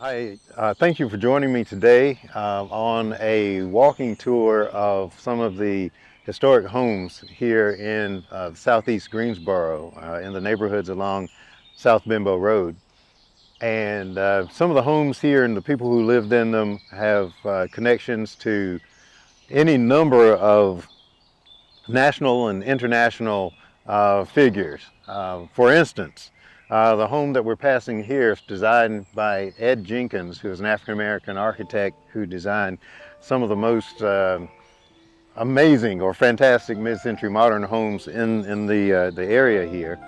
Thank you for joining me today on a walking tour of some of the historic homes here in southeast Greensboro, in the neighborhoods along South Benbow Road. And some of the homes here and the people who lived in them have connections to any number of national and international figures. For instance, the home that we're passing here is designed by Ed Jenkins, who is an African-American architect who designed some of the most amazing or fantastic mid-century modern homes in the area here.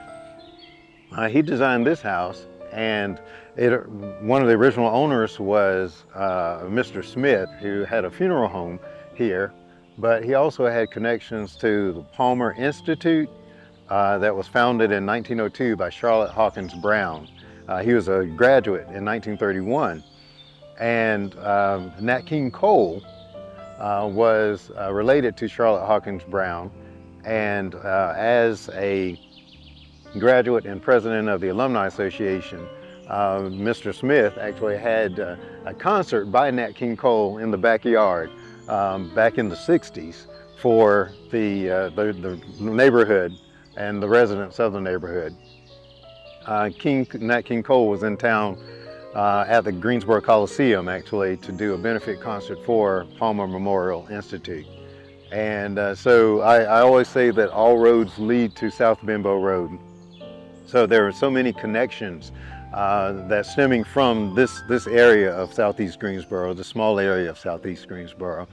He designed this house, and one of the original owners was Mr. Smith, who had a funeral home here, but he also had connections to the Palmer Institute that was founded in 1902 by Charlotte Hawkins Brown. He was a graduate in 1931, and Nat King Cole was related to Charlotte Hawkins Brown, and as a graduate and president of the Alumni Association, Mr. Smith actually had a concert by Nat King Cole in the backyard back in the 60s for the neighborhood and the residents of the neighborhood. Nat King Cole was in town at the Greensboro Coliseum actually to do a benefit concert for Palmer Memorial Institute. And so I always say that all roads lead to South Benbow Road. So there are so many connections that stemming from this area of southeast Greensboro, the small area of southeast Greensboro.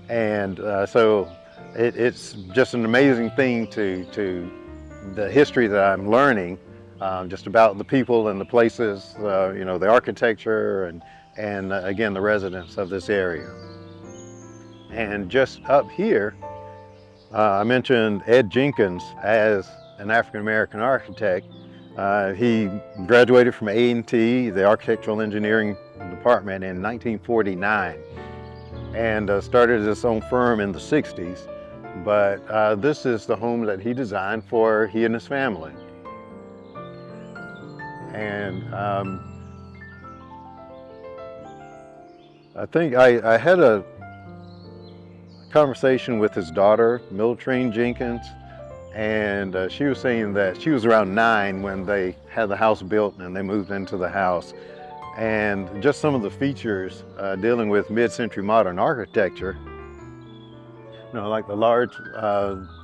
And so it's just an amazing thing to the history that I'm learning just about the people and the places, you know, the architecture and again, the residents of this area. And just up here, I mentioned Ed Jenkins as an African-American architect. He graduated from A&T, the Architectural Engineering Department, in 1949 and started his own firm in the 60s. But this is the home that he designed for he and his family. And I think I had a conversation with his daughter, Miltrine Jenkins, and she was saying that she was around 9 when they had the house built and they moved into the house. And just some of the features dealing with mid-century modern architecture, you know, like the large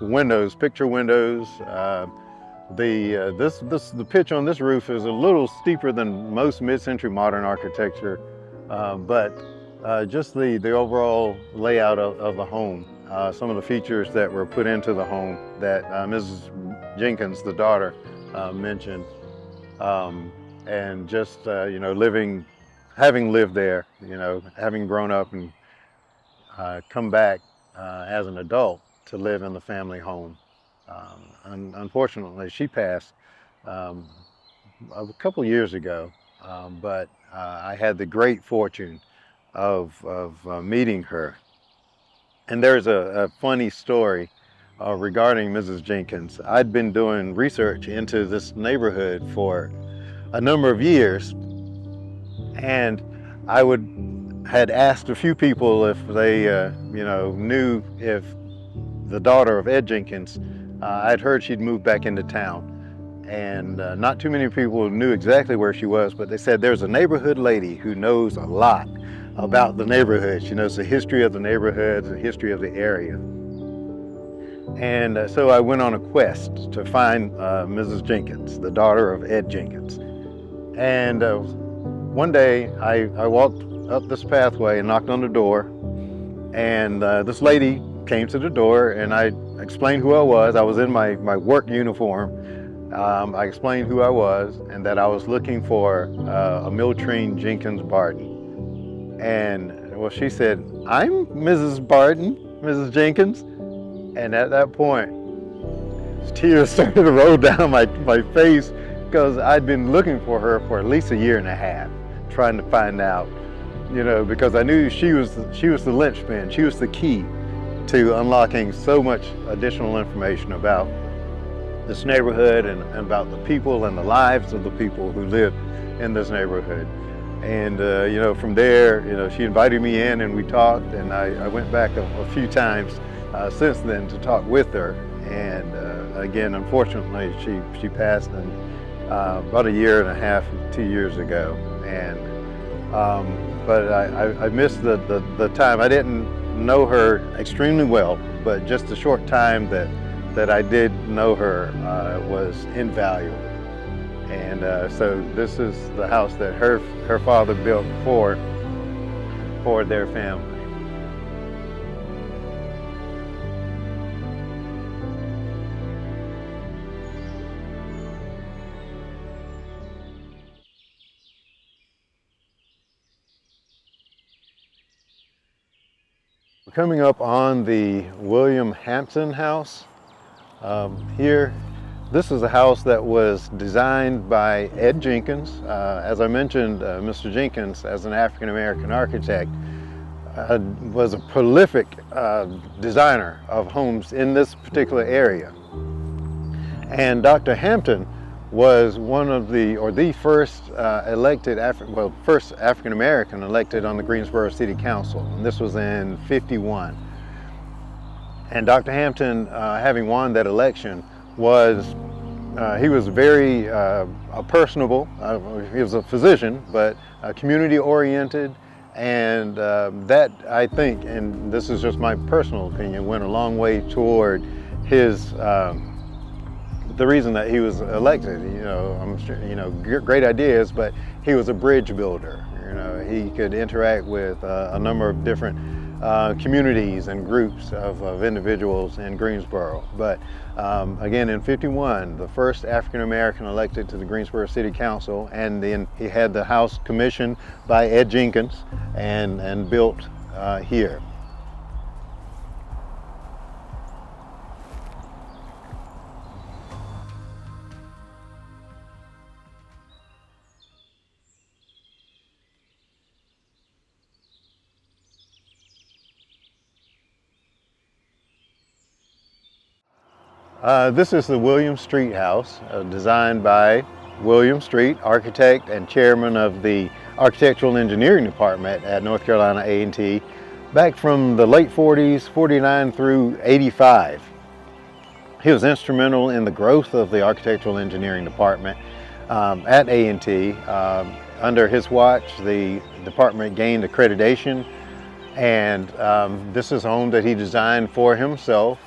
windows, picture windows. The pitch on this roof is a little steeper than most mid-century modern architecture, but just the overall layout of the home. Some of the features that were put into the home that Mrs. Jenkins, the daughter, mentioned, and just you know, having lived there, you know, having grown up and come back as an adult to live in the family home. Unfortunately, she passed a couple years ago, but I had the great fortune of meeting her. And there's a funny story regarding Mrs. Jenkins. I'd been doing research into this neighborhood for a number of years, and had asked a few people if they you know, knew if the daughter of Ed Jenkins, I'd heard she'd moved back into town. And not too many people knew exactly where she was, but they said there's a neighborhood lady who knows a lot about the neighborhood. She knows the history of the neighborhood, the history of the area. And so I went on a quest to find Mrs. Jenkins, the daughter of Ed Jenkins. And one day I walked up this pathway and knocked on the door, and this lady came to the door, and I explained who I was. I was in my work uniform. I explained who I was and that I was looking for a Miltrine Jenkins Barton. And well, she said, "I'm Mrs. Barton, Mrs. Jenkins." And at that point, tears started to roll down my face, because I'd been looking for her for at least a year and a half, trying to find out, you know, because I knew she was the linchpin, she was the key to unlocking so much additional information about this neighborhood and about the people and the lives of the people who live in this neighborhood. And from there, she invited me in and we talked, and I went back a few times since then to talk with her. And again, unfortunately, she passed about a year and a half, 2 years ago. And but I missed the time. I didn't know her extremely well, but just the short time that I did know her was invaluable. And so this is the house that her father built for their family. We're coming up on the William Hampton house. Here, this is a house that was designed by Ed Jenkins. As I mentioned, Mr. Jenkins, as an African-American architect, was a prolific designer of homes in this particular area. And Dr. Hampton was one of the first elected, first African-American elected on the Greensboro City Council. And this was in '51. And Dr. Hampton, having won that election, he was very personable. He was a physician, but community oriented. And that, I think, and this is just my personal opinion, went a long way toward the reason that he was elected. I'm sure, great ideas, but he was a bridge builder. He could interact with a number of different communities and groups of individuals in Greensboro. But again, in '51, the first African-American elected to the Greensboro City Council, and then he had the house commissioned by Ed Jenkins and built here. This is the William Street house, designed by William Street, architect and chairman of the Architectural Engineering Department at North Carolina A&T, back from the late '40s, '49 through '85. He was instrumental in the growth of the Architectural Engineering Department at A&T. Under his watch, the department gained accreditation. And this is a home that he designed for himself,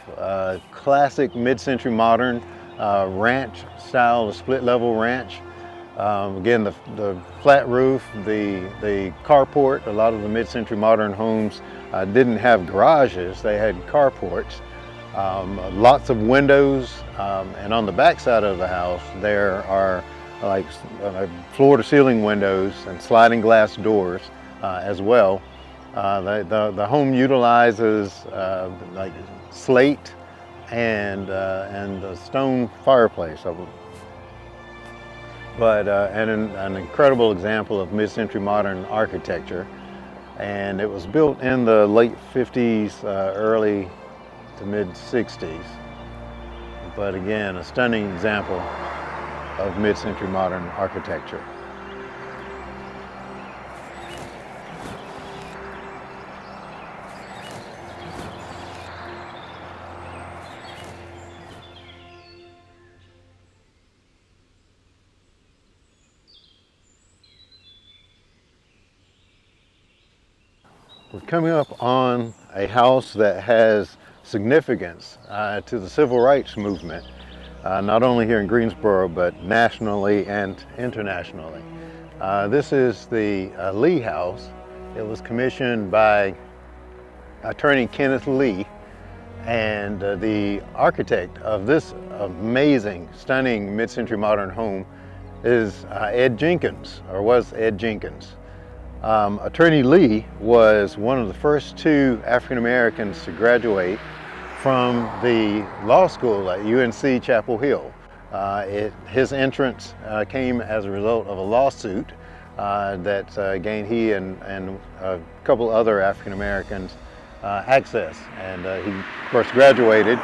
classic mid-century modern ranch style, split level ranch. Again, the flat roof, the carport. A lot of the mid-century modern homes didn't have garages, they had carports. Lots of windows, and on the back side of the house there are like floor to ceiling windows and sliding glass doors as well. The home utilizes like slate and a stone fireplace, but an incredible example of mid-century modern architecture. And it was built in the late '50s, early to mid '60s. But again, a stunning example of mid-century modern architecture. We're coming up on a house that has significance to the civil rights movement, not only here in Greensboro, but nationally and internationally. This is the Lee House. It was commissioned by attorney Kenneth Lee, and the architect of this amazing, stunning mid-century modern home is Ed Jenkins, or was Ed Jenkins. Attorney Lee was one of the first two African Americans to graduate from the law school at UNC Chapel Hill. His entrance came as a result of a lawsuit that gained he and a couple other African Americans access. And he, of course, graduated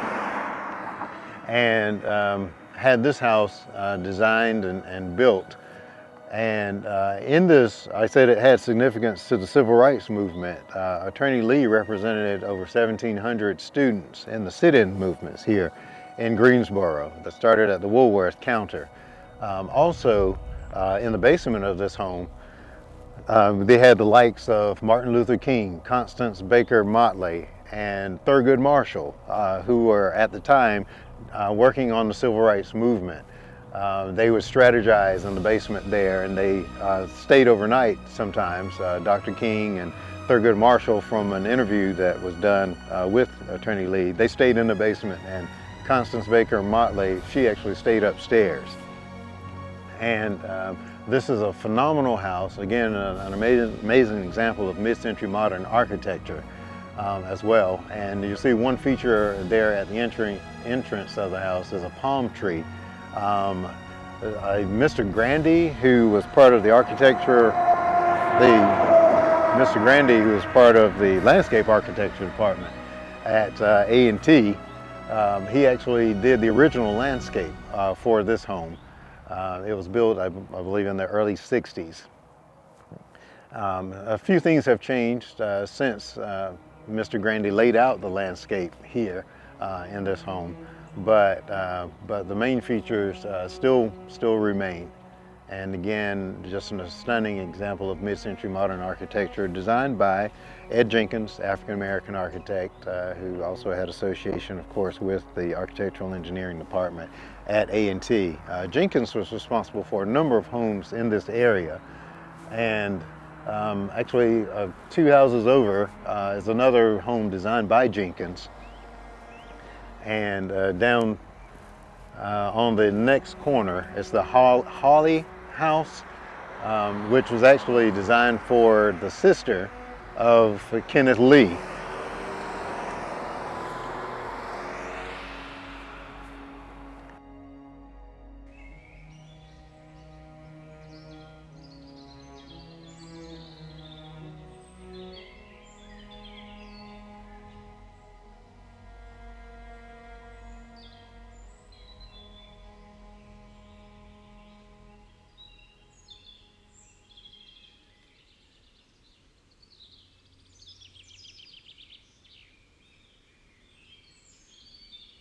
and had this house designed and built. And in this, I said it had significance to the civil rights movement. Attorney Lee represented over 1,700 students in the sit-in movements here in Greensboro that started at the Woolworth counter. Also, in the basement of this home, they had the likes of Martin Luther King, Constance Baker Motley, and Thurgood Marshall, who were at the time working on the civil rights movement. They would strategize in the basement there, and they stayed overnight sometimes. Dr. King and Thurgood Marshall, from an interview that was done with Attorney Lee, they stayed in the basement, and Constance Baker Motley, she actually stayed upstairs. And this is a phenomenal house, again, an amazing example of mid-century modern architecture as well. And you see one feature there at the entrance of the house is a palm tree. Mr. Grandy, who was part of the landscape architecture department at A&T, he actually did the original landscape for this home. It was built, I believe, in the early 60s. A few things have changed since Mr. Grandy laid out the landscape here in this home. But the main features still remain. And again, just a stunning example of mid-century modern architecture designed by Ed Jenkins, African-American architect, who also had association, of course, with the architectural engineering department at A&T. Jenkins was responsible for a number of homes in this area. And actually, 2 houses over is another home designed by Jenkins. And down on the next corner is the Hawley House, which was actually designed for the sister of Kenneth Lee.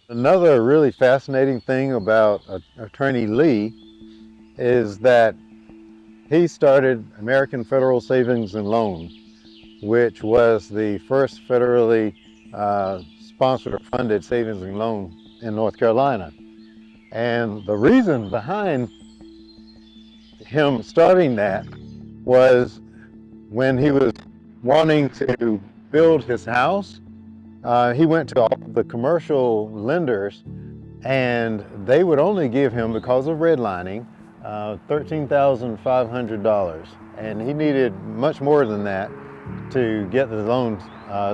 Another really fascinating thing about Attorney Lee is that he started American Federal Savings and Loan, which was the first federally sponsored or funded savings and loan in North Carolina. And the reason behind him starting that was when he was wanting to build his house, he went to all the commercial lenders, and they would only give him, because of redlining, $13,500. And he needed much more than that to get the loan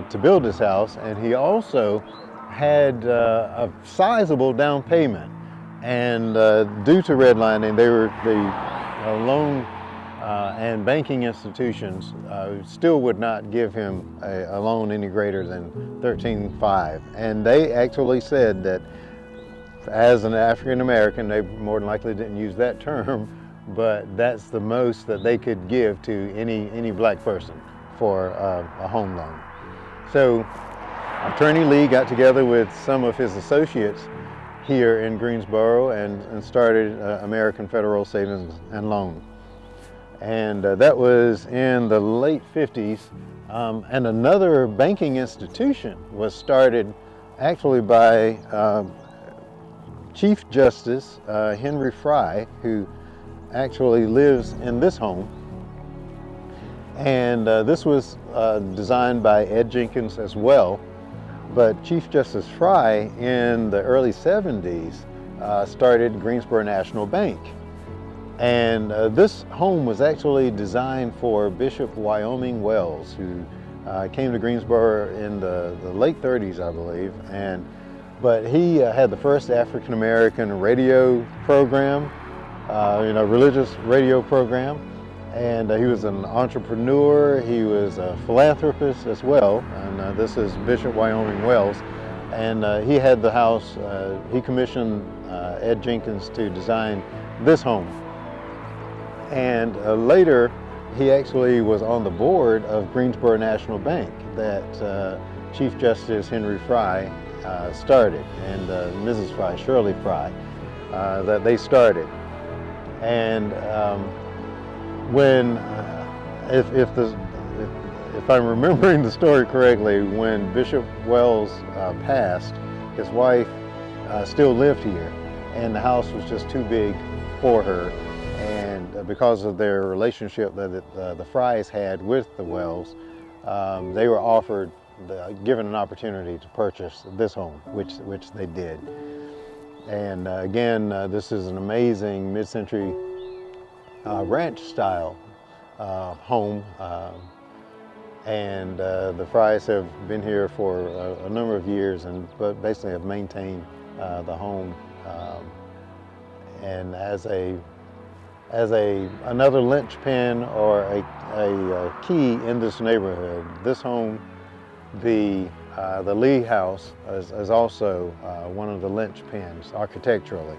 to build his house. And he also had a sizable down payment. And due to redlining, the loan and banking institutions still would not give him a loan any greater than $13,500. And they actually said that as an African American, they more than likely didn't use that term, but that's the most that they could give to any black person for a home loan. So Attorney Lee got together with some of his associates here in Greensboro and started American Federal Savings and Loan. And that was in the late 50s. And another banking institution was started actually by Chief Justice Henry Fry, who actually lives in this home. And this was designed by Ed Jenkins as well. But Chief Justice Fry in the early 70s started Greensboro National Bank. And this home was actually designed for Bishop Wyoming Wells, who came to Greensboro in the late 30s, I believe. But he had the first African American radio program, religious radio program. And he was an entrepreneur, he was a philanthropist as well. And this is Bishop Wyoming Wells. And he had the house, he commissioned Ed Jenkins to design this home. And later, he actually was on the board of Greensboro National Bank that Chief Justice Henry Fry started, and Mrs. Fry, Shirley Fry, that they started. And when, if I'm remembering the story correctly, when Bishop Wells passed, his wife still lived here, and the house was just too big for her. And because of their relationship that the Frys had with the Wells, they were offered, given an opportunity to purchase this home, which they did. And again, this is an amazing mid-century ranch-style home. And the Frys have been here for a number of years, but basically have maintained the home. And as another linchpin or a key in this neighborhood, this home, the Lee House, is also one of the linchpins architecturally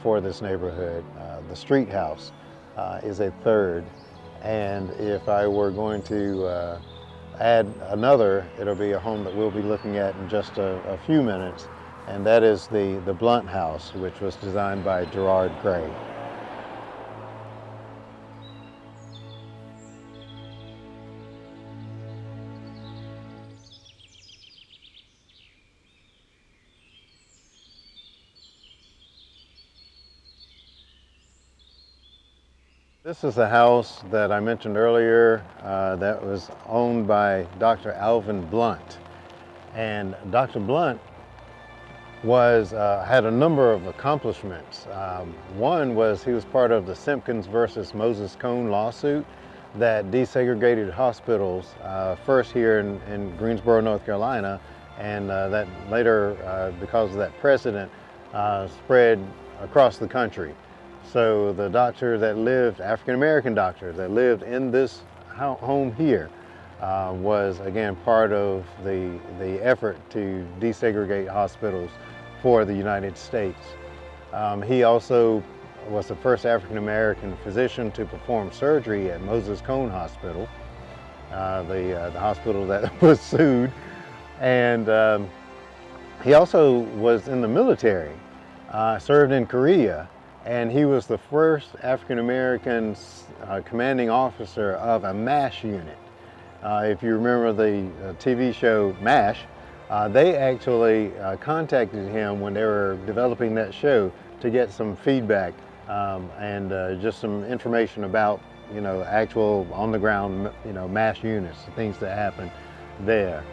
for this neighborhood. The Street House is a third, and if I were going to add another, it'll be a home that we'll be looking at in just a few minutes, and that is the Blunt House, which was designed by Gerard Gray. This is a house that I mentioned earlier that was owned by Dr. Alvin Blunt. And Dr. Blunt had a number of accomplishments. One was he was part of the Simpkins versus Moses Cone lawsuit that desegregated hospitals, first here in Greensboro, North Carolina, and that later, because of that precedent, spread across the country. So the doctor that lived, African-American doctor that lived in this home here, was again part of the effort to desegregate hospitals for the United States. He also was the first African-American physician to perform surgery at Moses Cone Hospital, the hospital that was sued. And he also was in the military, served in Korea, and he was the first African-American commanding officer of a MASH unit. If you remember the TV show MASH, they actually contacted him when they were developing that show to get some feedback and just some information about, actual on-the-ground, MASH units, things that happened there.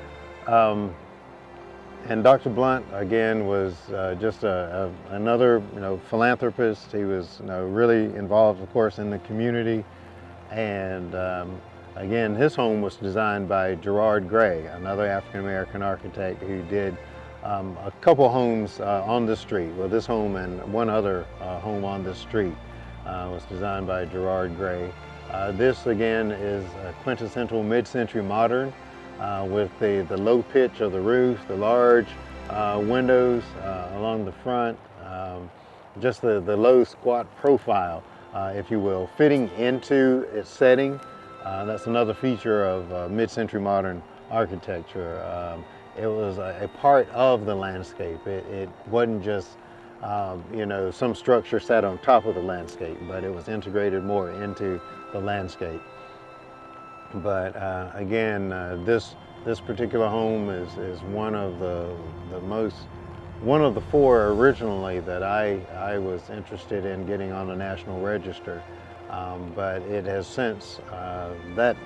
And Dr. Blunt, again, was just another, philanthropist. He was, really involved, of course, in the community. And again, his home was designed by Gerard Gray, another African-American architect who did a couple homes on the street. Well, this home and one other home on this street was designed by Gerard Gray. This, again, is a quintessential mid-century modern. With the low pitch of the roof, the large windows along the front, just the low squat profile, if you will, fitting into its setting. That's another feature of mid-century modern architecture. It was a part of the landscape. It wasn't just some structure sat on top of the landscape, but it was integrated more into the landscape. But again, this particular home is one of one of the four originally that I was interested in getting on the National Register. But it has since, that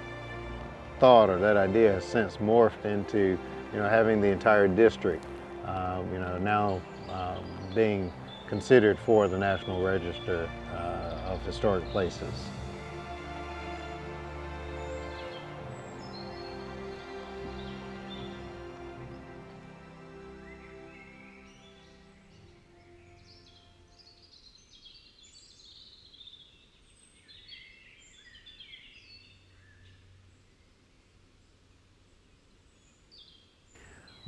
thought or that idea has since morphed into, having the entire district, now being considered for the National Register of Historic Places.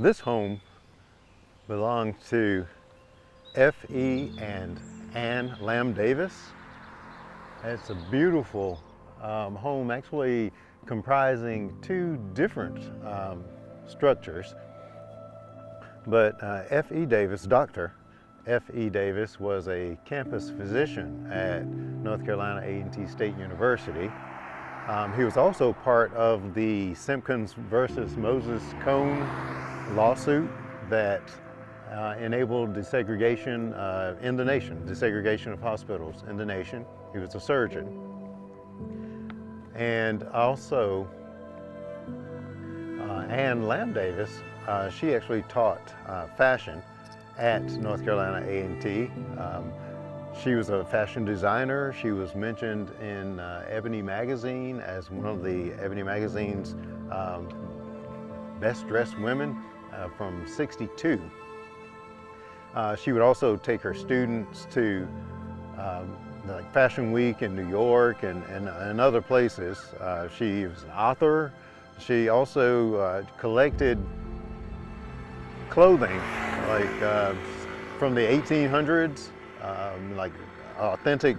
This home belonged to F.E. and Ann Lamb Davis. It's a beautiful home, actually comprising two different structures. But F.E. Davis, Dr. F.E. Davis, was a campus physician at North Carolina A&T State University. He was also part of the Simpkins versus Moses Cone lawsuit that enabled desegregation in the nation, desegregation of hospitals in the nation. He was a surgeon. And also, Ann Lamb Davis, she actually taught fashion at North Carolina A&T. She was a fashion designer. She was mentioned in Ebony magazine as one of the Ebony magazine's best dressed women from '62. She would also take her students to like Fashion Week in New York and other places. She was an author. She also collected clothing like from the 1800s, like authentic,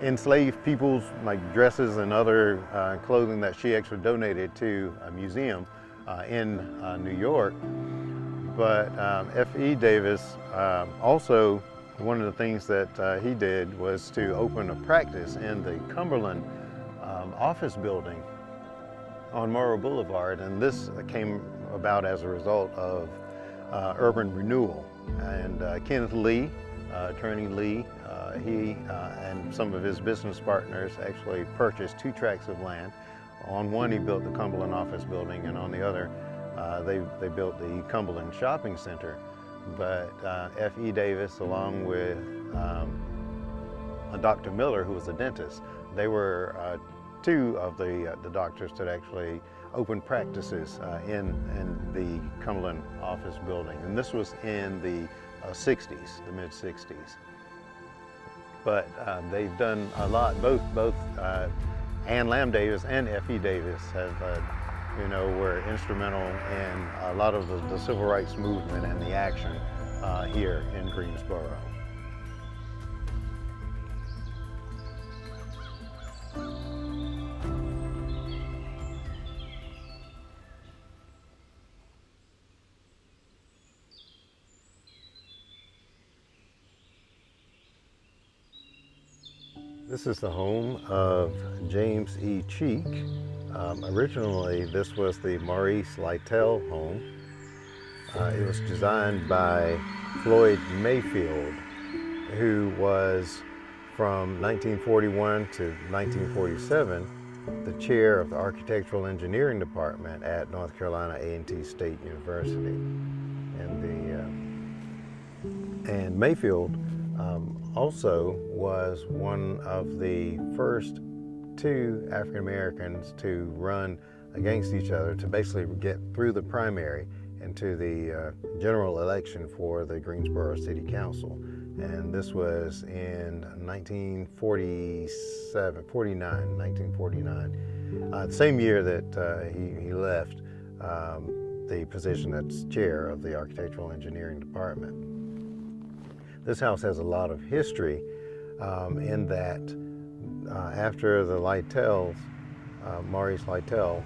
enslaved people's like dresses and other clothing that she actually donated to a museum in New York. But F.E. Davis also, one of the things that he did was to open a practice in the Cumberland office building on Morrow Boulevard, and this came about as a result of urban renewal. And Kenneth Lee, Attorney Lee, he and some of his business partners actually purchased 2 tracts of land. On one he built the Cumberland office building, and on the other they built the Cumberland Shopping Center. But F.E. Davis, along with Dr. Miller, who was a dentist, they were 2 of the doctors that actually opened practices in the Cumberland office building. And this was in the 60s, the mid-60s. But they've done a lot. Both Ann Lamb Davis and F.E. Davis have were instrumental in a lot of the civil rights movement and the action here in Greensboro. This is the home of James E. Cheek. Originally, this was the Maurice Lytle home. It was designed by Floyd Mayfield, who was from 1941 to 1947 the chair of the Architectural Engineering Department at North Carolina A&T State University. And Mayfield also was one of the first 2 African Americans to run against each other to basically get through the primary into the general election for the Greensboro City Council. And this was in 1949, the same year that he left the position as chair of the Architectural Engineering Department. This house has a lot of history in that after the Lytels, Maurice Lytle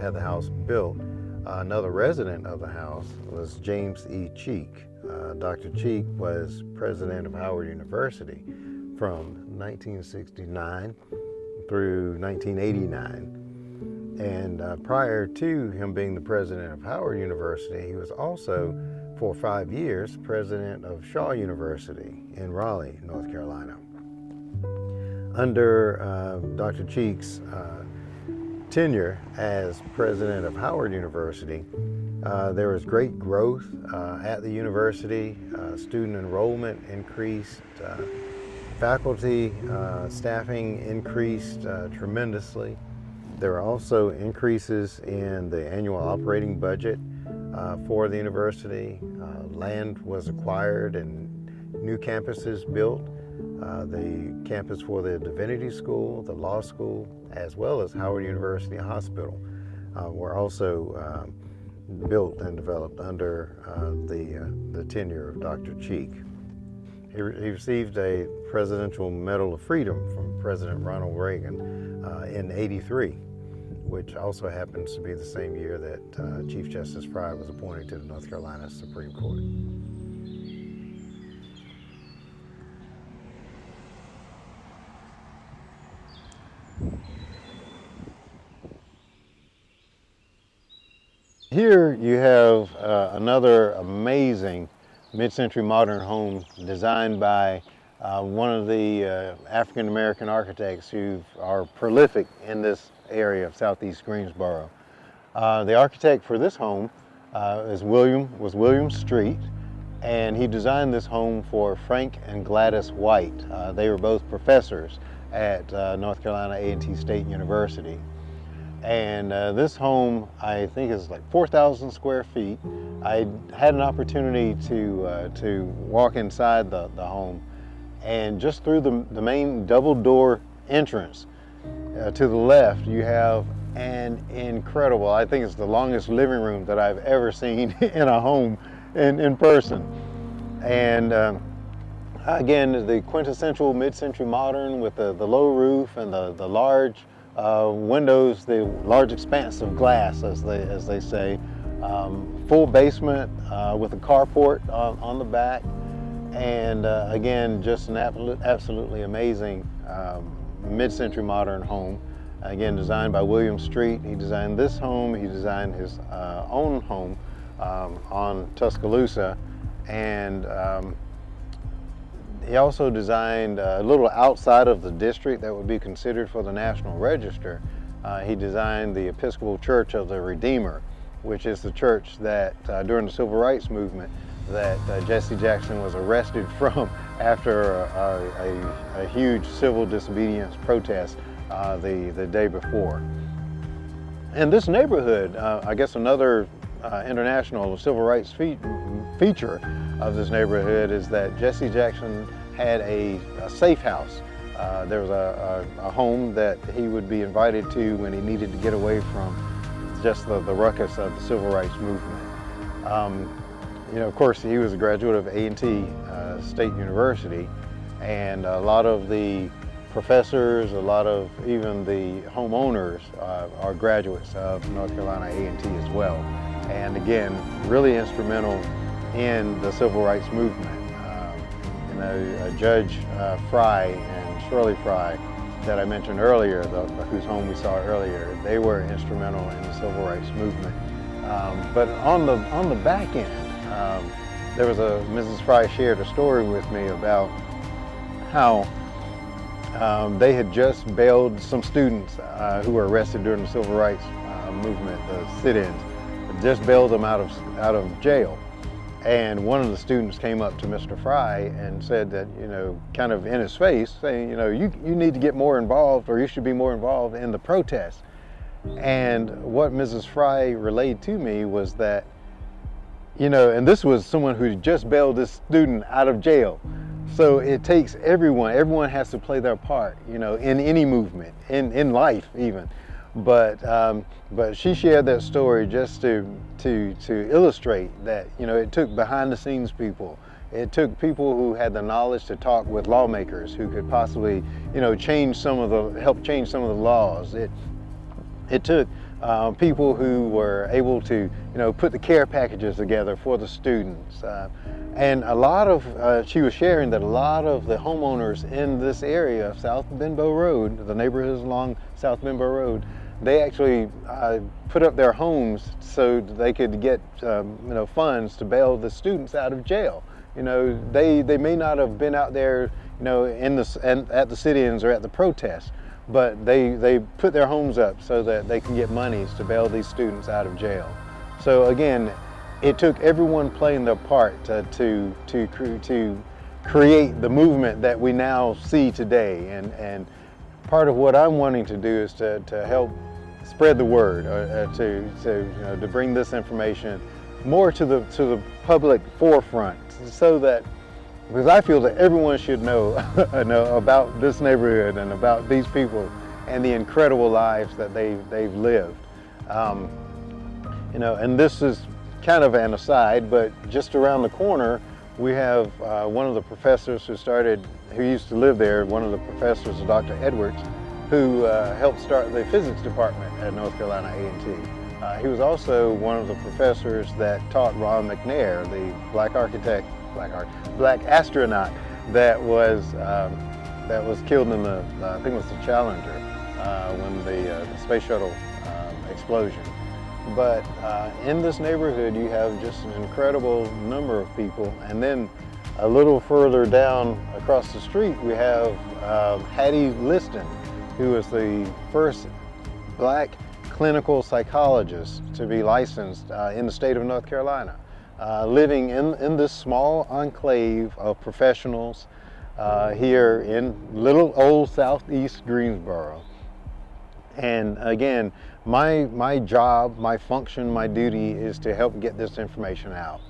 had the house built, another resident of the house was James E. Cheek. Dr. Cheek was president of Howard University from 1969 through 1989. And prior to him being the president of Howard University, he was also, for 5 years, president of Shaw University in Raleigh, North Carolina. Under Dr. Cheek's tenure as president of Howard University, there was great growth at the university. Student enrollment increased, faculty staffing increased tremendously. There were also increases in the annual operating budget for the university. Land was acquired and new campuses built. The campus for the Divinity School, the Law School, as well as Howard University Hospital were also built and developed under the tenure of Dr. Cheek. He received a Presidential Medal of Freedom from President Ronald Reagan in '83, which also happens to be the same year that Chief Justice Frye was appointed to the North Carolina Supreme Court. Here you have another amazing mid-century modern home designed by one of the African-American architects who are prolific in this area of southeast Greensboro. The architect for this home was William Street, and he designed this home for Frank and Gladys White. They were both professors at North Carolina A&T State University. And this home, I think, is like 4,000 square feet. I had an opportunity to walk inside the home, and just through the main double door entrance to the left, you have an incredible, I think it's the longest living room that I've ever seen in a home in person. And again, the quintessential mid-century modern with the low roof and the large windows, the large expanse of glass, as they say. Full basement with a carport on the back, and again, just an absolutely amazing mid-century modern home. Again, designed by William Street. He designed this home. He designed his own home on Tuscaloosa, and he also designed a little outside of the district that would be considered for the National Register. He designed the Episcopal Church of the Redeemer, which is the church that during the Civil Rights Movement that Jesse Jackson was arrested from after a huge civil disobedience protest the day before. And this neighborhood, I guess another international civil rights feature of this neighborhood is that Jesse Jackson had a safe house. There was a home that he would be invited to when he needed to get away from just the ruckus of the civil rights movement. You know, of course, he was a graduate of A&T State University, and a lot of the professors, a lot of even the homeowners are graduates of North Carolina A&T as well. And again, really instrumental in the civil rights movement. You know, Judge Frye and Shirley Frye that I mentioned earlier, whose home we saw earlier, they were instrumental in the civil rights movement. But on the back end, there was Mrs. Frye shared a story with me about how they had just bailed some students who were arrested during the civil rights movement, the sit-ins, just bailed them out of jail. And one of the students came up to Mr. Frye and said that, you know, kind of in his face, saying, you know, you need to get more involved, or you should be more involved in the protest. And what Mrs. Frye relayed to me was that, you know, and this was someone who just bailed this student out of jail. So it takes everyone has to play their part, you know, in any movement, in life even. But she shared that story just to illustrate that, you know, it took behind the scenes people. It took people who had the knowledge to talk with lawmakers who could possibly, you know, help change some of the laws. It took people who were able to, you know, put the care packages together for the students. And a lot of, she was sharing that a lot of the homeowners in this area of South Benbow Road, the neighborhoods along South Benbow Road, they actually put up their homes so they could get, you know, funds to bail the students out of jail. You know, they may not have been out there, you know, at the sit-ins or at the protests, but they put their homes up so that they can get monies to bail these students out of jail. So again, it took everyone playing their part to create the movement that we now see today. And part of what I'm wanting to do is to help spread the word, to bring this information more to the public forefront, so that, because I feel that everyone should know, know about this neighborhood and about these people and the incredible lives that they've lived. You know, and this is kind of an aside, but just around the corner We have one of the professors who used to live there, one of the professors, Dr. Edwards, who helped start the physics department at North Carolina A&T. He was also one of the professors that taught Ron McNair, the black astronaut that was killed in the, I think it was the Challenger, when the space shuttle explosion. But in this neighborhood, you have just an incredible number of people. And then a little further down across the street, we have Hattie Liston, who was the first black clinical psychologist to be licensed in the state of North Carolina, living in this small enclave of professionals here in little old southeast Greensboro. And again, my job, my function, my duty is to help get this information out.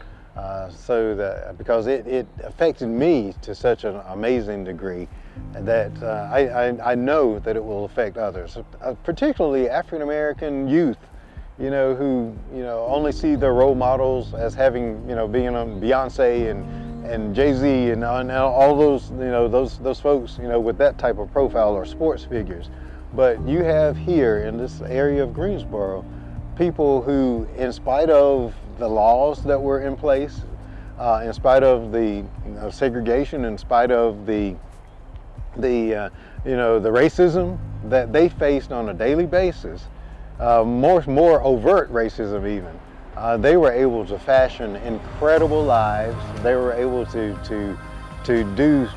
So that, because it affected me to such an amazing degree that I know that it will affect others, particularly African American youth, who, only see their role models as having, being on Beyonce and Jay-Z and all those, those folks, with that type of profile, or sports figures. But you have here in this area of Greensboro, people who, in spite of the laws that were in place, in spite of the segregation, in spite of the racism that they faced on a daily basis, more overt racism even, they were able to fashion incredible lives. They were able to do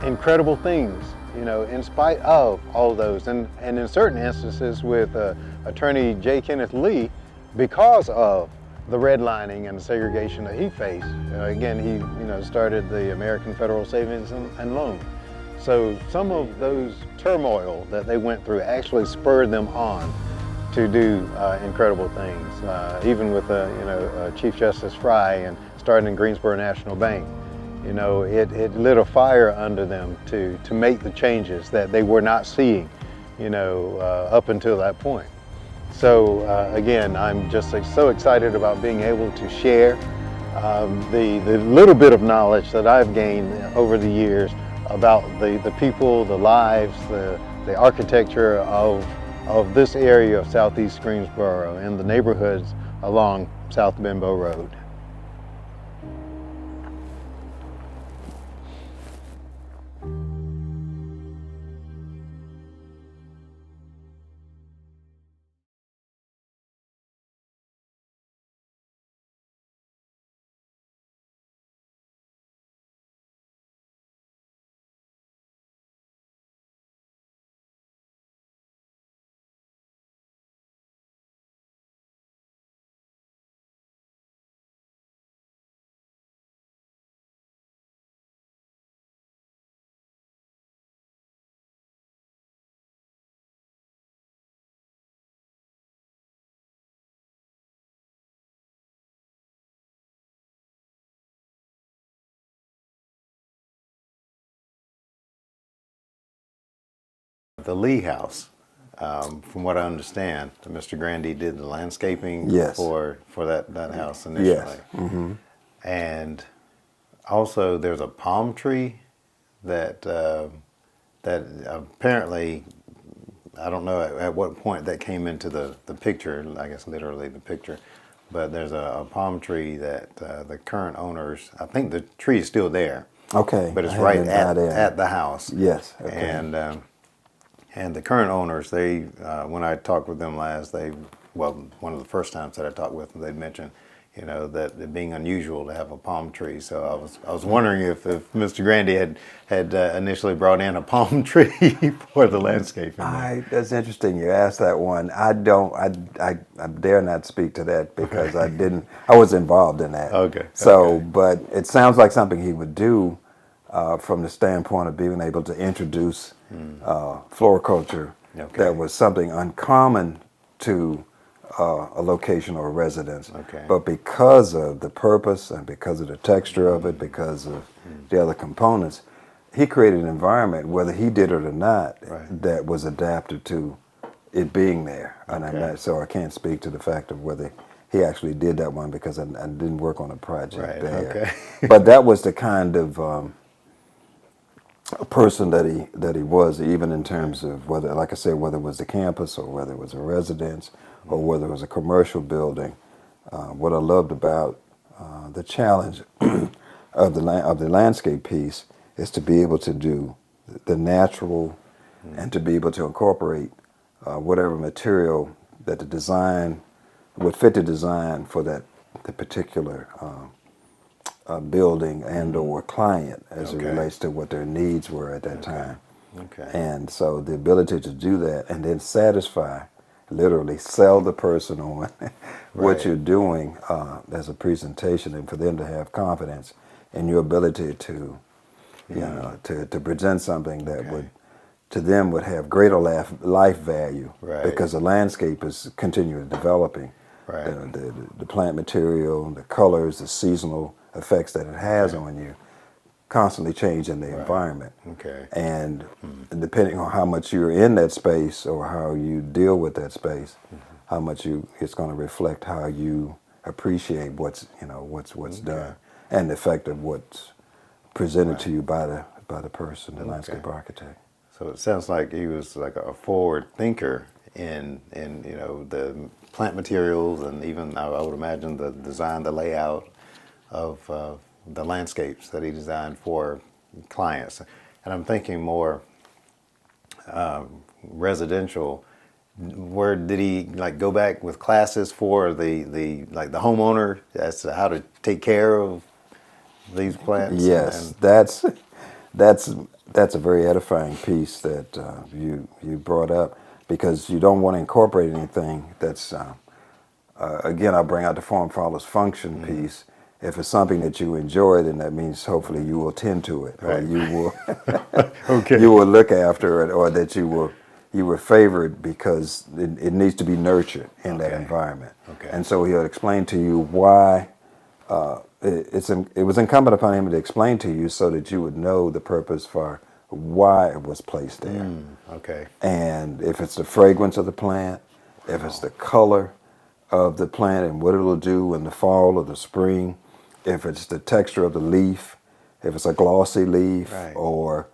incredible things, in spite of all those. And in certain instances with Attorney J. Kenneth Lee, because of the redlining and the segregation that he faced. Again, he started the American Federal Savings and Loan. So some of those turmoil that they went through actually spurred them on to do incredible things. Even with Chief Justice Fry and starting in Greensboro National Bank. It lit a fire under them to make the changes that they were not seeing, up until that point. So again, I'm just so excited about being able to share the little bit of knowledge that I've gained over the years about the people, the lives, the architecture of this area of southeast Greensboro and the neighborhoods along South Benbow Road. The Lee House, from what I understand, Mr. Grandy did the landscaping Yes. for that house initially. Yes. Mm-hmm. And also there's a palm tree that that apparently, I don't know at what point that came into the picture, I guess literally the picture, but there's a palm tree that the current owners, I think the tree is still there. Okay. But it's right at the house. Yes. Okay. And the current owners, they, when I talked with them last, one of the first times that I talked with them, they mentioned, that it being unusual to have a palm tree. So I was wondering if Mr. Grandy had initially brought in a palm tree for the landscaping. That's interesting. You asked that one. I dare not speak to that because I was involved in that. Okay. So, okay. But it sounds like something he would do from the standpoint of being able to introduce floriculture. Okay. That was something uncommon to a location or a residence. Okay. But because of the purpose and because of the texture of it, because of the other components, he created an environment, whether he did it or not, Right. that was adapted to it being there. And Okay. so I can't speak to the fact of whether he actually did that one because I didn't work on a project Right. there. Okay. But that was the kind of person that he was, even in terms of whether, like I said, whether it was the campus or whether it was a residence or whether it was a commercial building. What I loved about the challenge of the landscape piece is to be able to do the natural and to be able to incorporate whatever material that the design would fit the design for the particular building and or client as it Okay. relates to what their needs were at that Okay. time. Okay. And so the ability to do that and then satisfy, literally sell the person on what Right. you're doing as a presentation, and for them to have confidence in your ability to, to present something that Okay. would, to them, would have greater life value Right. because the landscape is continually developing. Right. The plant material, the colors, the seasonal effects that it has Okay. on you constantly change in the Right. environment. Okay. And depending on how much you're in that space or how you deal with that space, how much it's going to reflect how you appreciate what's done and the effect of what's presented Right. to you by the person, the Okay. landscape architect. So it sounds like he was like a forward thinker in the plant materials, and even I would imagine the design, the layout of the landscapes that he designed for clients. And I'm thinking more residential. Where did he like go back with classes for the homeowner as to how to take care of these plants Yes, and that's that's a very edifying piece that you brought up, because you don't want to incorporate anything that's again, I'll bring out the form follows function piece. If it's something that you enjoy, then that means hopefully you will tend to it, or right. you will Okay. you will look after it, or that you were favored because it needs to be nurtured in that Okay. environment. Okay. And so he'll explain to you why it was incumbent upon him to explain to you so that you would know the purpose for why it was placed there. Okay. And if it's the fragrance of the plant, if it's the color of the plant and what it'll do in the fall or the spring, if it's the texture of the leaf, if it's a glossy leaf, Right. or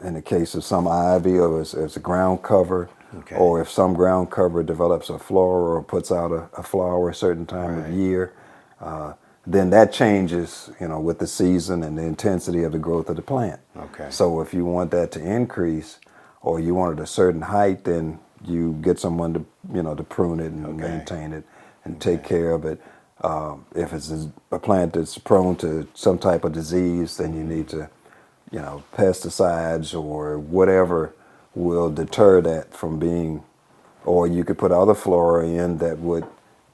in the case of some ivy, or it's a ground cover, Okay. or if some ground cover develops a flora or puts out a flower a certain time of Right. year, then that changes, with the season and the intensity of the growth of the plant. Okay. So if you want that to increase, or you want it a certain height, then you get someone to prune it and Okay. maintain it and take care of it. If it's a plant that's prone to some type of disease, then you need to, pesticides or whatever will deter that from being, or you could put other flora in that would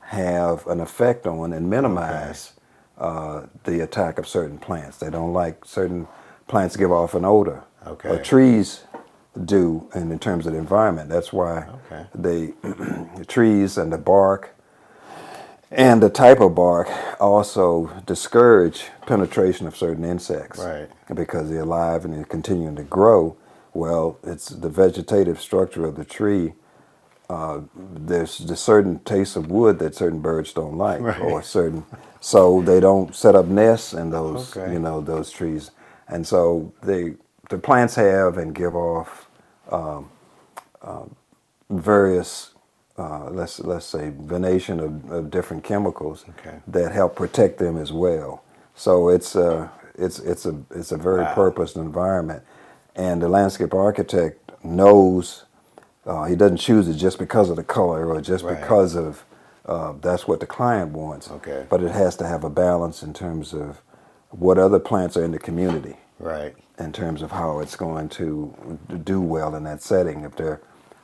have an effect on and minimize the attack of certain plants. They don't like certain plants give off an odor. Okay. Trees do, and in terms of the environment, that's why Okay. the trees and the bark and the type of bark also discourage penetration of certain insects. Right. Because they're alive and they're continuing to grow. Well, it's the vegetative structure of the tree. There's the certain taste of wood that certain birds don't like, Right. or certain, so they don't set up nests in those, Okay. those trees, and so the plants have and give off various, let's say, venation of different chemicals Okay. that help protect them as well. So it's a very Wow. purposed environment, and the landscape architect knows. He doesn't choose it just because of the color or just Right. because of that's what the client wants. Okay. But it has to have a balance in terms of what other plants are in the community, Right. in terms of how it's going to do well in that setting. If there are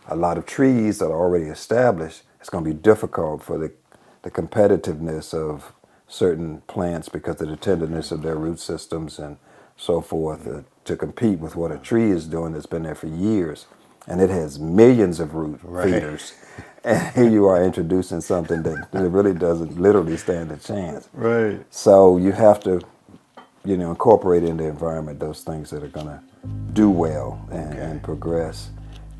a lot of trees that are already established, it's going to be difficult for the competitiveness of certain plants because of the tenderness of their root systems and so forth to compete with what a tree is doing that's been there for years. And it has millions of root Right. feeders. And here you are introducing something that really doesn't literally stand a chance. Right. So you have to, incorporate in the environment those things that are going to do well and progress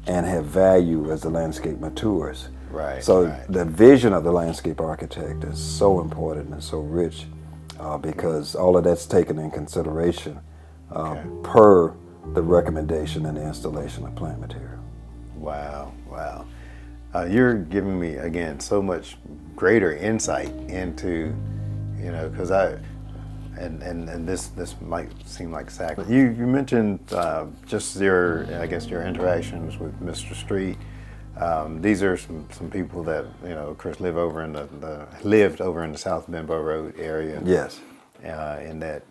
and have value as the landscape matures. Right, So right. the vision of the landscape architect is so important and so rich because all of that's taken in consideration Okay. per the recommendation and the installation of plant material. Wow, wow. You're giving me again so much greater insight into, because and this might seem like sack. You mentioned just your, I guess, your interactions with Mr. Street. These are some people that of course, live over in the lived over in the South Benbow Road area. Yes. In that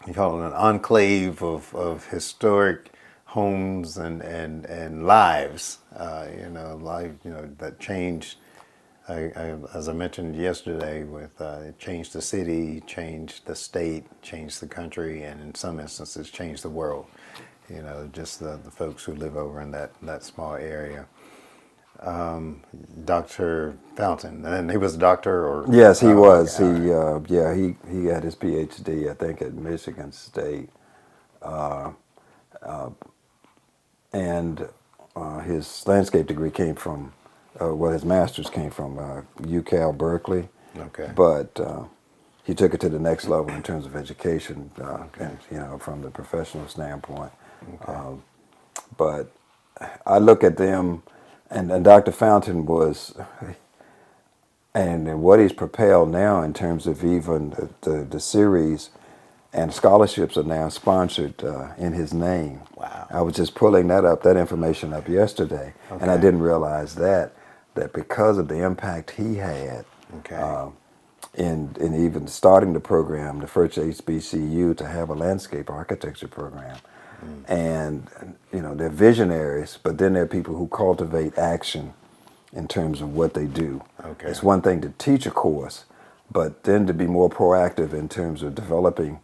you call it an enclave of historic homes and lives. That changed. As I mentioned yesterday, with it changed the city, changed the state, changed the country, and in some instances changed the world. Just the folks who live over in that small area. Dr. Fountain, and he was a doctor, or Yes, he oh, okay, was. all right. He had his PhD, I think, at Michigan State, and his landscape degree came from, his master's came from UCal Berkeley, Okay, but he took it to the next level in terms of education, okay, and from the professional standpoint. okay. But I look at them, and Dr. Fountain was, and what he's propelled now in terms of even the series and scholarships are now sponsored in his name. Wow. I was just pulling that information up yesterday, and I Okay, didn't realize that because of the impact he had okay, in even starting the program, the first HBCU to have a landscape architecture program. And they're visionaries, but then there are people who cultivate action in terms of what they do. okay. It's one thing to teach a course, but then to be more proactive in terms of developing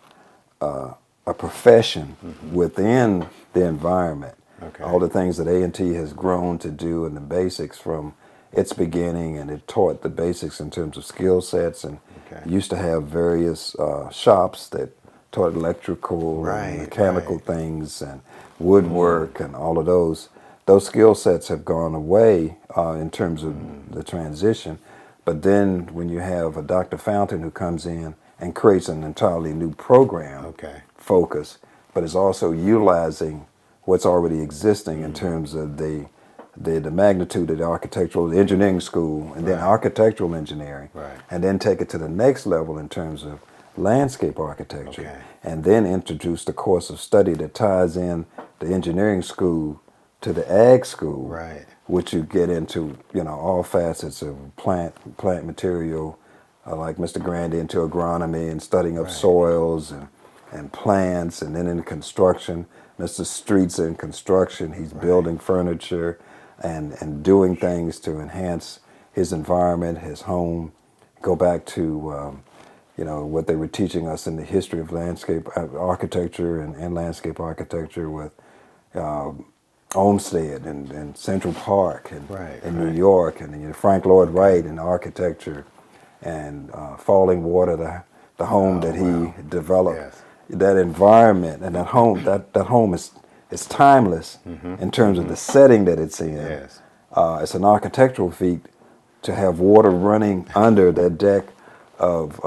a profession within the environment. Okay. All the things that A&T has grown to do and the basics from its beginning, and it taught the basics in terms of skill sets, and Okay. used to have various shops that taught electrical and Right, mechanical right. things and woodwork and all of those. Those skill sets have gone away in terms of the transition. But then when you have a Dr. Fountain who comes in and creates an entirely new program Okay. focus, but is also utilizing what's already existing in terms of the magnitude of the architectural engineering school, and then Right. architectural engineering, Right. and then take it to the next level in terms of landscape architecture, Okay. and then introduce the course of study that ties in the engineering school to the ag school, Right. which you get into, all facets of plant material, like Mr. Grandy into agronomy and studying of Right. soils and plants, and then in construction. Mr. Street's in construction. He's building furniture and doing things to enhance his environment, his home. Go back to what they were teaching us in the history of landscape architecture and landscape architecture with Olmsted and Central Park and Right, in New right. York, and Frank Lloyd Wright in architecture, and Falling Water, the home Oh, that he wow. developed. Yes. That environment and that home, that home is timeless in terms of the setting that it's in. Yes. It's an architectural feat to have water running under the deck of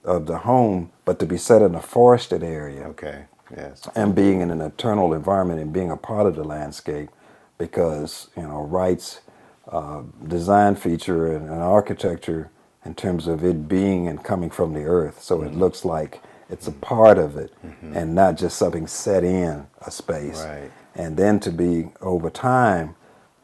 the home, but to be set in a forested area Okay. Yes. and being in an eternal environment and being a part of the landscape, because Wright's design feature and architecture in terms of it being and coming from the earth, so it looks like it's a part of it and not just something set in a space. Right. And then to be over time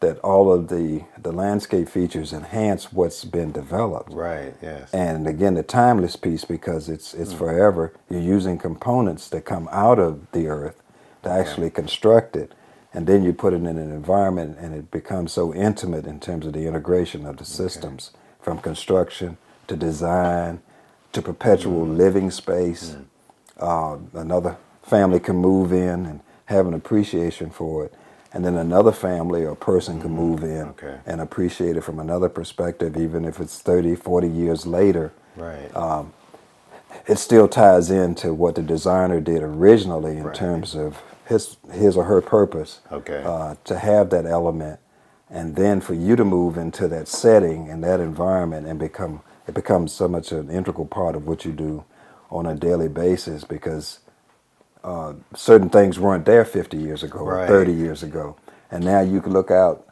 that all of the landscape features enhance what's been developed. Right. Yes. And again, the timeless piece, because it's forever. You're using components that come out of the earth to actually construct it, and then you put it in an environment, and it becomes so intimate in terms of the integration of the systems, from construction to design to perpetual living space. Another family can move in and have an appreciation for it, and then another family or person can move in Okay. and appreciate it from another perspective, even if it's 30, 40 years later. Right. It still ties into what the designer did originally in Right. terms of his or her purpose Okay. to have that element and then for you to move into that setting and that environment and it becomes so much an integral part of what you do on a daily basis, because certain things weren't there 50 years ago or 30 Right. years ago. And now you can look out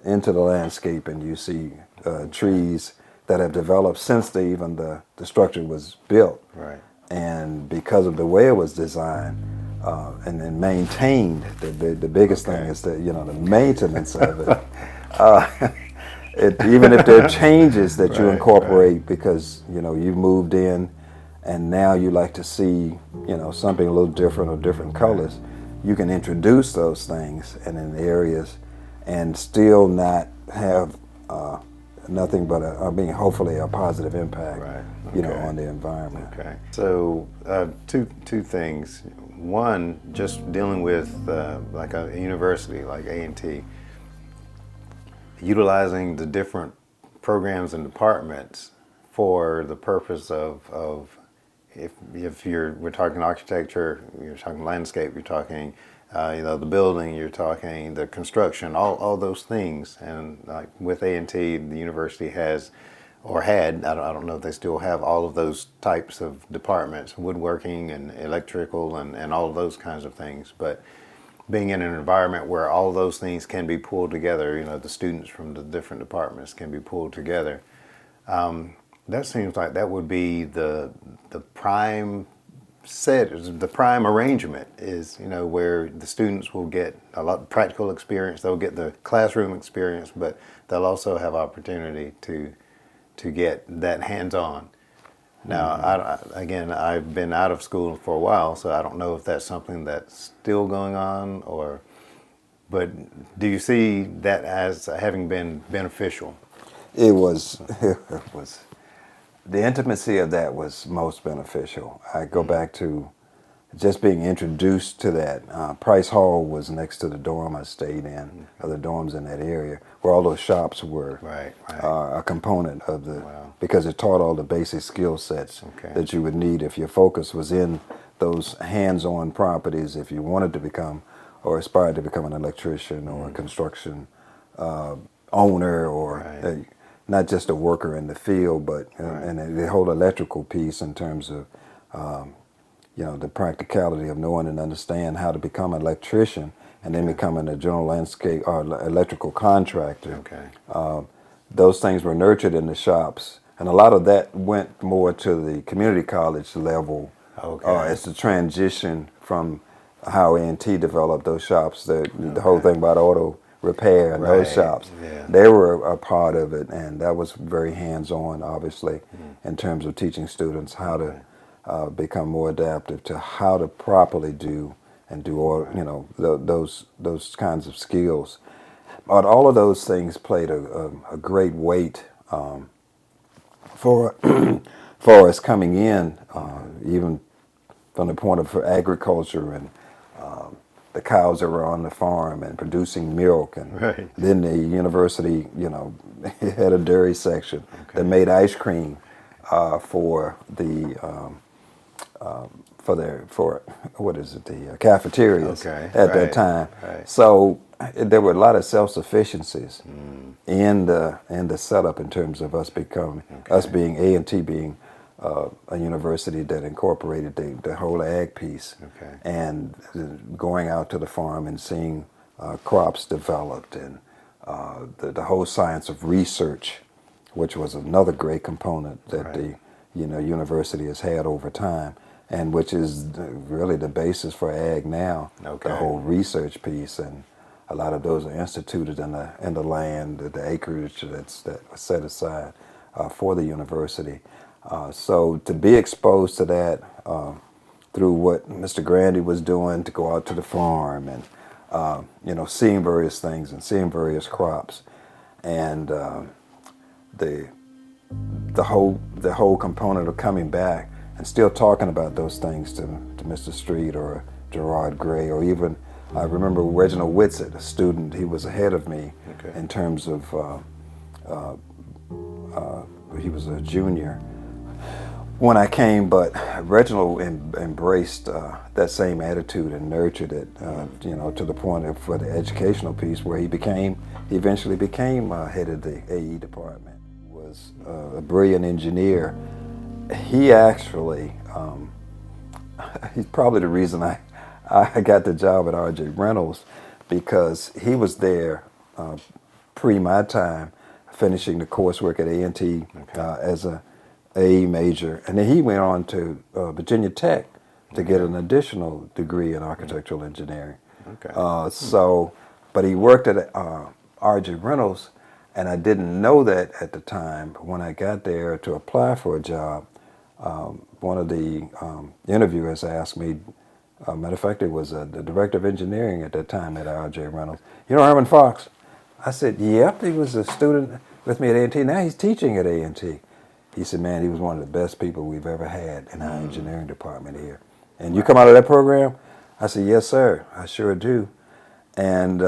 into the landscape and you see Okay. trees that have developed since the structure was built. Right. And because of the way it was designed and then maintained, the biggest thing Okay. is the maintenance of it. Even if there are changes that you Right. Right. incorporate because you moved in and now you like to see something a little different or different Okay. colors, you can introduce those things and in areas and still not have nothing but I mean hopefully a positive impact Right. on Okay. the environment. Okay. So two things. One, just dealing with like a university like A&T, utilizing the different programs and departments for the purpose of if we're talking architecture, you're talking landscape, you're talking the building, you're talking the construction, all those things. And like with A&T, the university has or had, I don't know if they still have all of those types of departments, woodworking and electrical and all of those kinds of things. But being in an environment where all of those things can be pulled together, the students from the different departments can be pulled together. That seems like that would be the prime the prime arrangement is where the students will get a lot of practical experience. They'll get the classroom experience, but they'll also have opportunity to get that hands-on. Now, again, I've been out of school for a while, so I don't know if that's something that's still going on, but do you see that as having been beneficial? It was it was the intimacy of that was most beneficial. I go back to just being introduced to that. Price Hall was next to the dorm I stayed in, or the dorms in that area, where all those shops were Right, right. a component of Wow. because it taught all the basic skill sets Okay. that you would need if your focus was in those hands-on properties, if you wanted to become or aspired to become an electrician or a construction owner or Right, not just a worker in the field, but right, and the whole electrical piece in terms of the practicality of knowing and understand how to become an electrician and then okay, becoming a general landscape or electrical contractor. okay, Those things were nurtured in the shops, and a lot of that went more to the community college level okay, as the transition from how A&T developed those shops. The whole okay, thing about auto repair and those right, shops, yeah, they were a part of it, and that was very hands-on, obviously, in terms of teaching students how to okay, become more adaptive to how to properly do all right, those kinds of skills. But all of those things played a great weight for for us coming in, okay, even from the point of agriculture and the cows that were on the farm and producing milk, and right, then the university, had a dairy section that okay, made ice cream for the for what is it, the cafeterias okay, at that right, time. right, So there were a lot of self sufficiencies in the setup in terms of us okay, being A&T being a university that incorporated the whole ag piece okay, and going out to the farm and seeing crops developed and the whole science of research, which was another great component that right, the university has had over time, and which is really the basis for ag now. The okay, whole research piece, and a lot of those are instituted in the land, the acreage that was set aside for the university. So to be exposed to that through what Mr. Grandy was doing, to go out to the farm and seeing various things and seeing various crops, and the the whole component of coming back and still talking about those things to Mr. Street or Gerard Gray, or even I remember Reginald Whitsitt, a student. He was ahead of me okay, in terms of he was a junior. when I came, but Reginald embraced that same attitude and nurtured it, to the point of for the educational piece where he eventually became head of the AE department. Was a brilliant engineer. He actually, he's probably the reason I got the job at R.J. Reynolds, because he was there pre my time, finishing the coursework at A&T as a AE major, and then he went on to Virginia Tech to get an additional degree in architectural engineering. But he worked at R.J. Reynolds, and I didn't know that at the time. But when I got there to apply for a job, one of the interviewers asked me, matter of fact, it was the director of engineering at that time at R.J. Reynolds. You know Herman Fox? I said, yep, he was a student with me at A&T. Now he's teaching at A&T. He said, man, he was one of the best people we've ever had in our engineering department here. And you come out of that program? I said, yes, sir, I sure do. And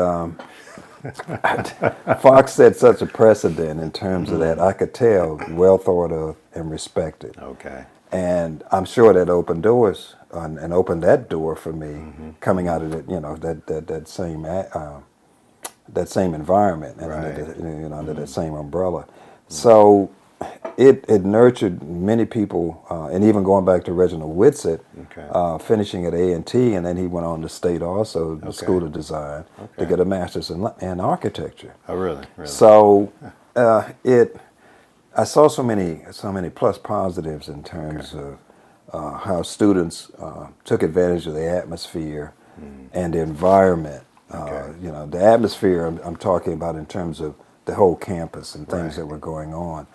Fox set such a precedent in terms of that. I could tell, well thought of and respected. Okay. And I'm sure that opened doors and opened that door for me coming out of it, that same environment and under that same umbrella. So it nurtured many people, and even going back to Reginald Whitsitt, finishing at A&T, and then he went on to State also, the School of Design, to get a master's in architecture. Oh, really? So I saw so many plus positives in terms of how students took advantage of the atmosphere and the environment. The atmosphere I'm talking about in terms of the whole campus and things that were going on.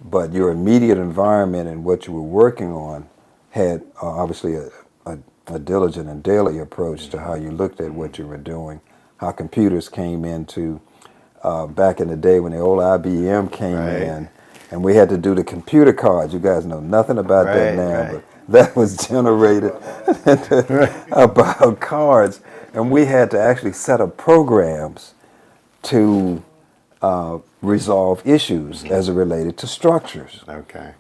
But your immediate environment and what you were working on had obviously a diligent and daily approach to how you looked at what you were doing, how computers came into, back in the day when the old IBM came in, and we had to do the computer cards. You guys know nothing about that now, but that was generated about cards. And we had to actually set up programs to resolve issues as it related to structures. Okay.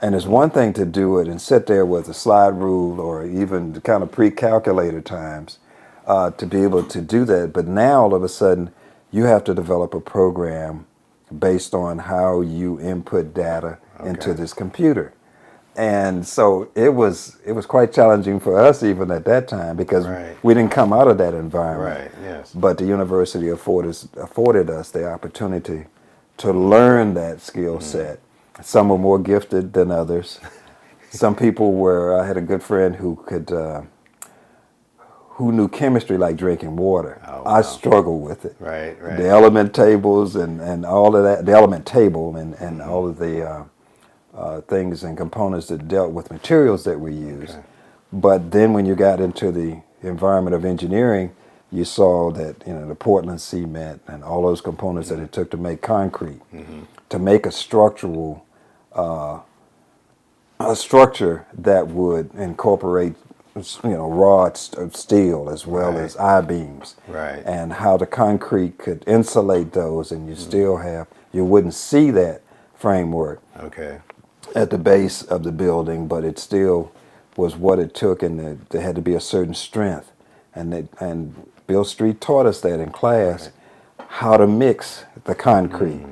And it's one thing to do it and sit there with a slide rule or even the kind of pre-calculator times to be able to do that. But now all of a sudden you have to develop a program based on how you input data into this computer. And so it was quite challenging for us even at that time because we didn't come out of that environment. But the university afforded us the opportunity to learn that skill set. Some were more gifted than others. Some people were. I had a good friend who knew chemistry like drinking water. I struggled with it. The element tables and all of that. The element table and all of the things and components that dealt with materials that we use. But then when you got into the environment of engineering, you saw that the Portland cement and all those components that it took to make concrete, to make a structure that would incorporate rods of steel as well as I-beams, and how the concrete could insulate those, and you wouldn't see that framework at the base of the building, but it still was what it took, and there had to be a certain strength. And Bill Street taught us that in class, how to mix the concrete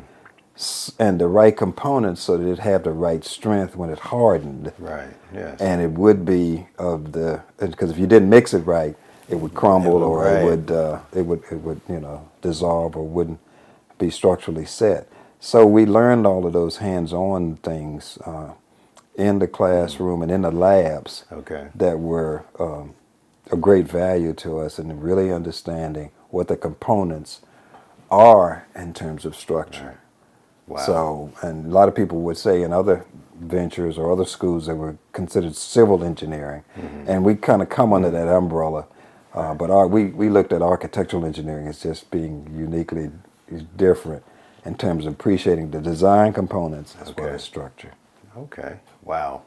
and the right components so that it had the right strength when it hardened. And it would be because if you didn't mix it right, it would crumble or it would dissolve or wouldn't be structurally set. So we learned all of those hands-on things in the classroom and in the labs that were of great value to us in really understanding what the components are in terms of structure. So, and a lot of people would say in other ventures or other schools that were considered civil engineering, and we kind of come under that umbrella. But we looked at architectural engineering as just being uniquely different in terms of appreciating the design components as well as structure. Wow.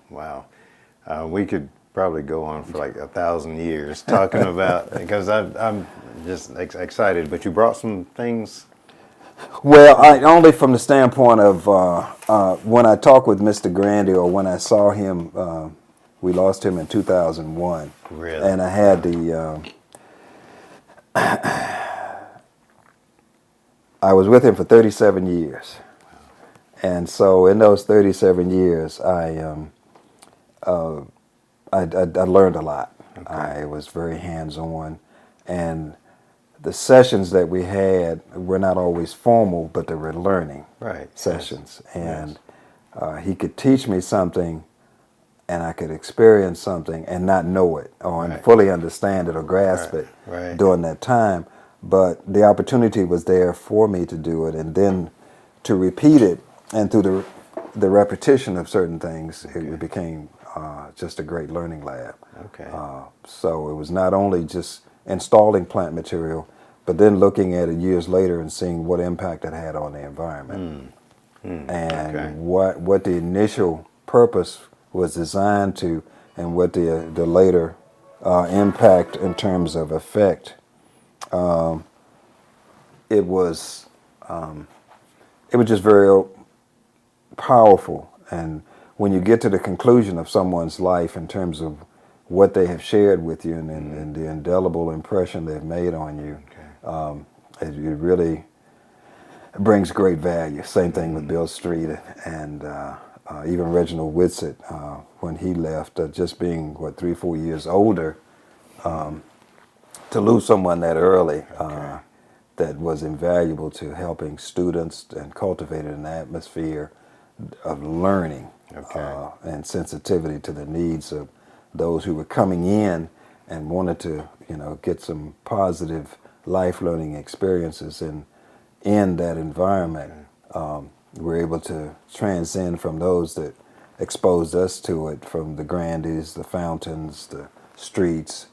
We could probably go on for like 1,000 years talking about, because I'm just excited, but you brought some things Well, only from the standpoint of when I talked with Mr. Grandy or when I saw him, we lost him in 2001, Really? and I had Wow. I was with him for 37 years, and so in those 37 years, I learned a lot. Okay. I was very hands-on, and the sessions that we had were not always formal, but they were learning Right. Yes. sessions. Yes. And he could teach me something, and I could experience something and not know it or Right. fully understand it or grasp Right. it Right. during that time. But the opportunity was there for me to do it, and then to repeat it, and through the repetition of certain things, Okay. it became just a great learning lab. Okay. So it was not only just installing plant material, but then looking at it years later and seeing what impact it had on the environment Okay. and what the initial purpose was designed to, and what the later impact in terms of effect. It was it was just very powerful. And when you get to the conclusion of someone's life in terms of what they have shared with you and the indelible impression they've made on you, Okay. it really brings great value. Same thing with Bill Street and even Reginald Whitsitt when he left, just being, what, 3, 4 years older, to lose someone that early Okay. that was invaluable to helping students and cultivated an atmosphere of learning Okay. and sensitivity to the needs of those who were coming in and wanted to, get some positive life learning experiences in that environment. Okay. We're able to transcend from those that exposed us to it, from the Grandies, the Fountains, the Streets,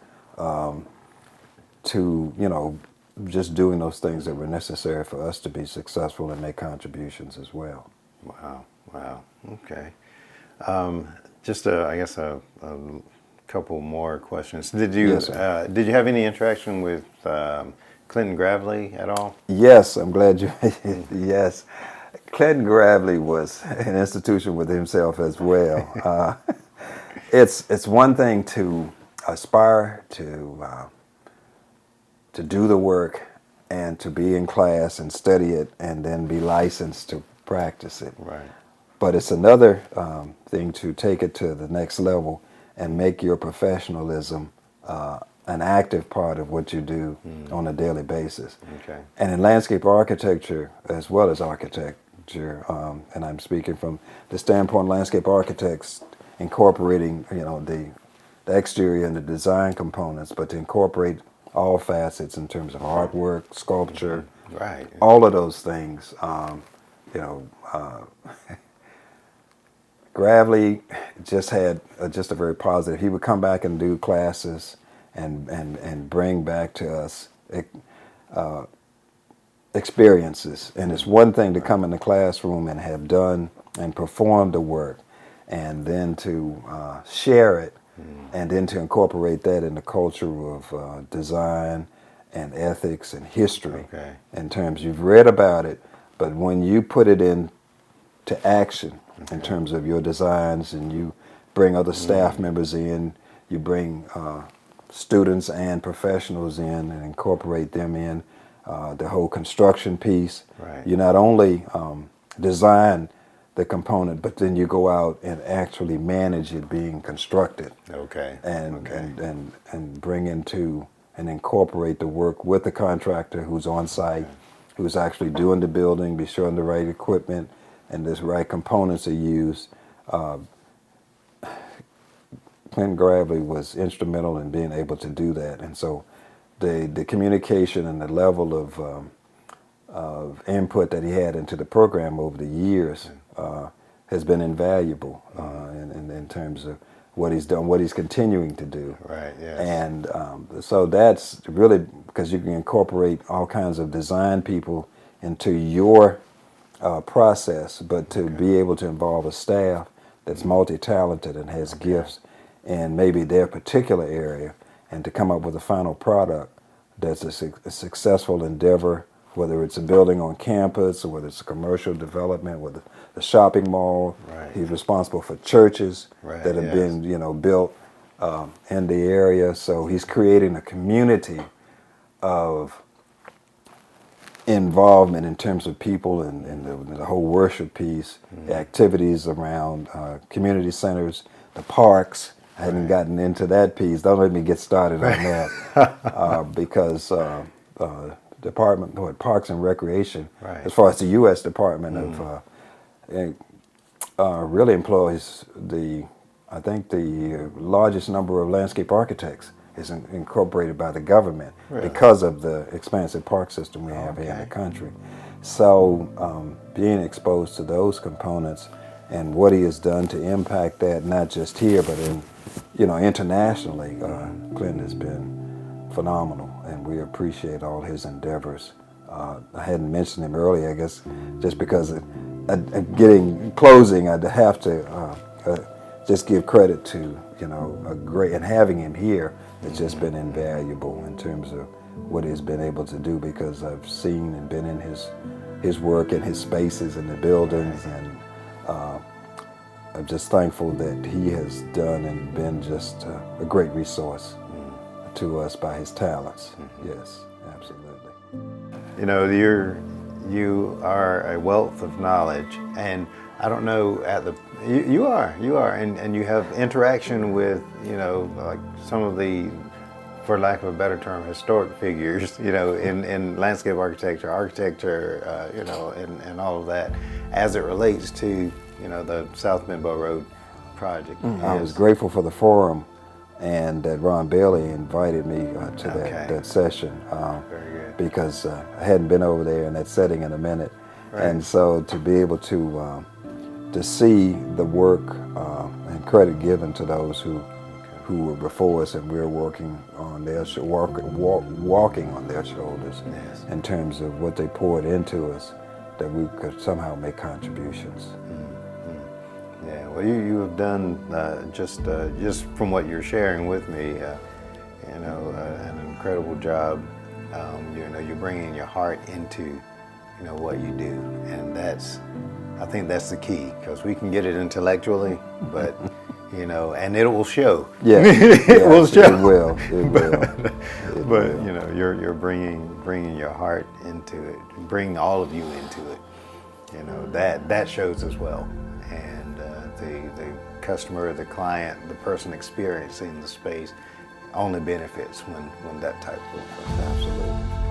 to, just doing those things that were necessary for us to be successful and make contributions as well. Wow. Wow. Okay. Just I guess a couple more questions. Yes, sir. Did you have any interaction with Clinton Gravely at all? Yes, I'm glad you. Yes, Clinton Gravely was an institution with himself as well. It's one thing to aspire to do the work and to be in class and study it and then be licensed to practice it. Right. But it's another thing to take it to the next level and make your professionalism an active part of what you do on a daily basis. Okay. And in landscape architecture, as well as architecture, and I'm speaking from the standpoint of landscape architects incorporating, the exterior and the design components, but to incorporate all facets in terms of artwork, sculpture, Right. all of those things. You know, Gravely just had just a very positive. He would come back and do classes and bring back to us experiences. And it's one thing to come in the classroom and have done and performed the work, and then to share it, and then to incorporate that in the culture of design and ethics and history. Okay. In terms, you've read about it, but when you put it into action in terms of your designs, and you bring other staff members in, you bring students and professionals in and incorporate them in the whole construction piece. Right. You not only design the component, but then you go out and actually manage it being constructed, Okay. and Okay. and bring into and incorporate the work with the contractor who's on site, who's actually doing the building, be sure the right equipment and the right components are used. Clint Gravely was instrumental in being able to do that, and so the communication and the level of input that he had into the program over the years has been invaluable in terms of what he's done, what he's continuing to do. Right. Yes. And so that's really because you can incorporate all kinds of design people into your process, but to be able to involve a staff that's multi-talented and has gifts in maybe their particular area, and to come up with a final product that's a successful endeavor whether it's a building on campus or whether it's a commercial development, whether the shopping mall. Right. He's responsible for churches Right, that have yes. been, built in the area. So he's creating a community of involvement in terms of people and the whole worship piece, the activities around community centers, the parks. I hadn't gotten into that piece. Don't let me get started on that because Department of Parks and Recreation, Right. as far as the U.S. Department of really employs I think the largest number of landscape architects is incorporated by the government Really? because of the expansive park system we have here in the country. So being exposed to those components and what he has done to impact that, not just here, but internationally, Clinton has been phenomenal, and we appreciate all his endeavors. I hadn't mentioned him earlier, I guess, just because getting closing, I'd have to just give credit to a great, and having him here has just been invaluable in terms of what he's been able to do, because I've seen and been in his work and his spaces and the buildings, and I'm just thankful that he has done and been just a great resource to us by his talents. Yes, absolutely. You are a wealth of knowledge, and I don't know you are, and you have interaction with like some of the, for lack of a better term, historic figures, in landscape architecture, and all of that, as it relates to the South Benbow Road project. I was grateful for the forum, and that Ron Bailey invited me to that session. Very good. Because I hadn't been over there in that setting in a minute. Right. And so to be able to see the work and credit given to those who were before us, and we're working on their walking on their shoulders, Yes. in terms of what they poured into us, that we could somehow make contributions. Yeah, well, you have done just from what you're sharing with me, an incredible job. You're bringing your heart into, what you do, and I think that's the key, because we can get it intellectually, but and it will show. Yeah, it will show. It will. But you're bringing your heart into it, bringing all of you into it. That shows as well, and the customer, the client, the person experiencing the space only benefits when that type of absolutely.